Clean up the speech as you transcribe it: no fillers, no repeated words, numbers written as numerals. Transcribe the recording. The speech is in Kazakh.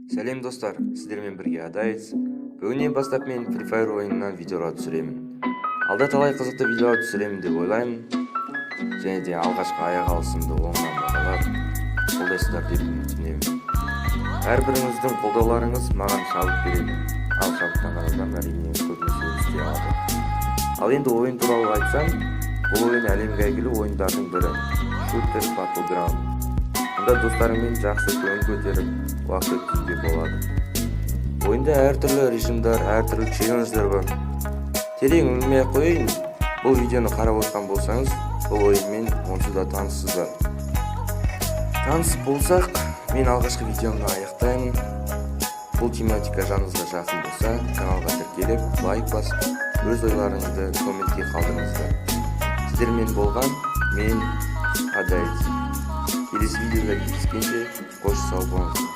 Сәлем достар, сіздермен бірге Адайс. Бүгіннен бастап мен Free Fire ойынынан видеолар түсіремін. Алда талай қызықты видеолар түсіремін деп ойлаймын. Және де алғашқы аяқ алысымды оңынан бағалап, қолдайсыздар деп үміттенемін. Әрбіріңіздің қолдауларыңыз маған шабыт береді. Ал шабыттанған адам әрине көбінесе істей алады. Ал енді ойын туралы айтсам, бұл ойын әлемге әйгілі ойындардың бірі. Shooter Battleground. Мұнда достарыңмен жақсы көңіл көтеріп, уақыт өткізуге болады. Ойында әртүрлі режимдар, әртүрлі челлендждер бар. Терең үңілмей қойын, бұл видеоны қарап отқан болсаңыз, бұл ойынмен онсыз да таныссыздар. Таныс болсақ, мен алғашқы видеомды аяқтаймын. Бұл тематика жаныңызға жақын болса, каналға тіркеліп, лайк басып, өз ойларыңызды комментке қалдырыңыздар. Сіздермен болған мен Адайс. Келесі видеода кездескенше қош сау болыңыздар.